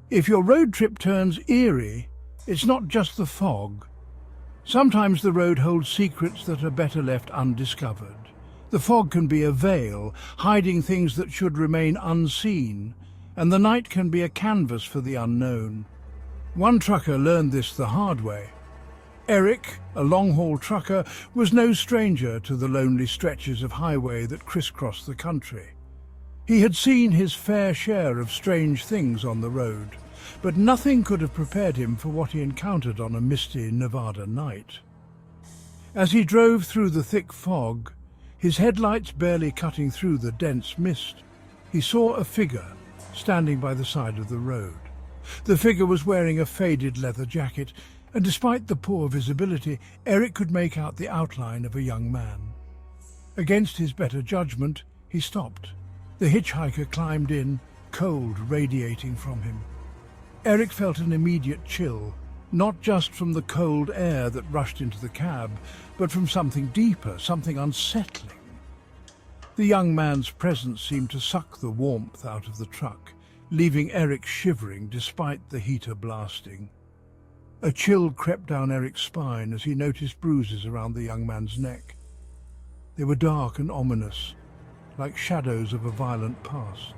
If your road trip turns eerie, it's not just the fog. Sometimes the road holds secrets that are better left undiscovered. The fog can be a veil, hiding things that should remain unseen, and the night can be a canvas for the unknown. One trucker learned this the hard way. Eric, a long-haul trucker, was no stranger to the lonely stretches of highway that crisscrossed the country. He had seen his fair share of strange things on the road, but nothing could have prepared him for what he encountered on a misty Nevada night. As he drove through the thick fog, his headlights barely cutting through the dense mist, he saw a figure standing by the side of the road. The figure was wearing a faded leather jacket, and despite the poor visibility, Eric could make out the outline of a young man. Against his better judgment, he stopped. The hitchhiker climbed in, cold radiating from him. Eric felt an immediate chill, not just from the cold air that rushed into the cab, but from something deeper, something unsettling. The young man's presence seemed to suck the warmth out of the truck, leaving Eric shivering despite the heater blasting. A chill crept down Eric's spine as he noticed bruises around the young man's neck. They were dark and ominous, like shadows of a violent past.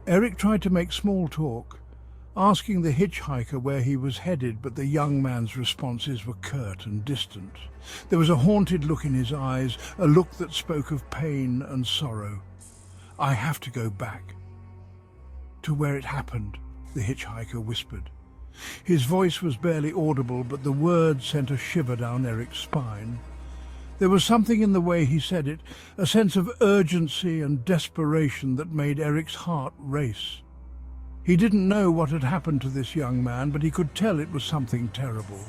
Eric tried to make small talk, asking the hitchhiker where he was headed, but the young man's responses were curt and distant. There was a haunted look in his eyes, a look that spoke of pain and sorrow. "I have to go back to where it happened," the hitchhiker whispered. His voice was barely audible, but the words sent a shiver down Eric's spine. There was something in the way he said it, a sense of urgency and desperation that made Eric's heart race. He didn't know what had happened to this young man, but he could tell it was something terrible.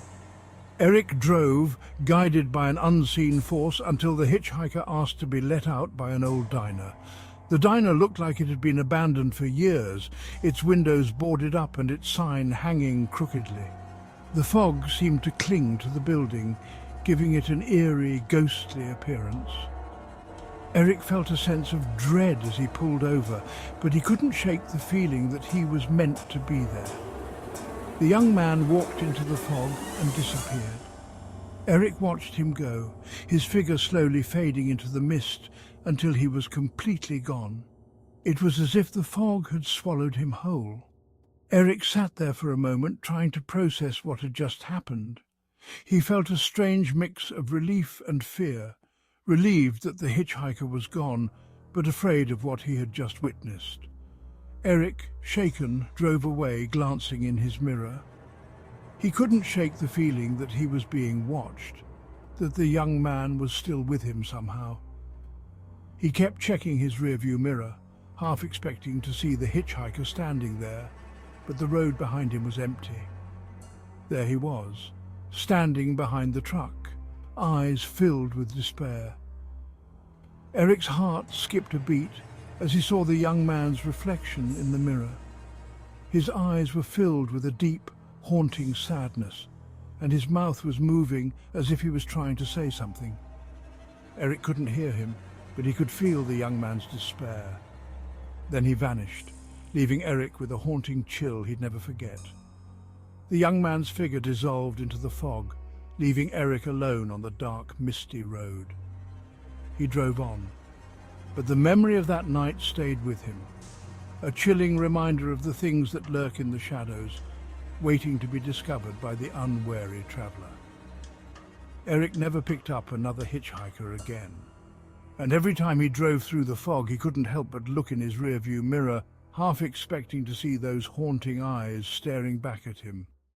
Eric drove, guided by an unseen force, until the hitchhiker asked to be let out by an old diner. The diner looked like it had been abandoned for years, its windows boarded up and its sign hanging crookedly. The fog seemed to cling to the building, giving it an eerie, ghostly appearance. Eric felt a sense of dread as he pulled over, but he couldn't shake the feeling that he was meant to be there. The young man walked into the fog and disappeared. Eric watched him go, his figure slowly fading into the mist until he was completely gone. It was as if the fog had swallowed him whole. Eric sat there for a moment, trying to process what had just happened. He felt a strange mix of relief and fear, relieved that the hitchhiker was gone, but afraid of what he had just witnessed. Eric, shaken, drove away, glancing in his mirror. He couldn't shake the feeling that he was being watched, that the young man was still with him somehow. He kept checking his rearview mirror, half expecting to see the hitchhiker standing there, but the road behind him was empty. There he was, standing behind the truck, eyes filled with despair. Eric's heart skipped a beat as he saw the young man's reflection in the mirror. His eyes were filled with a deep, haunting sadness, and his mouth was moving as if he was trying to say something. Eric couldn't hear him, but he could feel the young man's despair. Then he vanished, leaving Eric with a haunting chill he'd never forget. The young man's figure dissolved into the fog, leaving Eric alone on the dark, misty road. He drove on, but the memory of that night stayed with him, a chilling reminder of the things that lurk in the shadows, waiting to be discovered by the unwary traveler. Eric never picked up another hitchhiker again, and every time he drove through the fog he couldn't help but look in his rearview mirror, half expecting to see those haunting eyes staring back at him.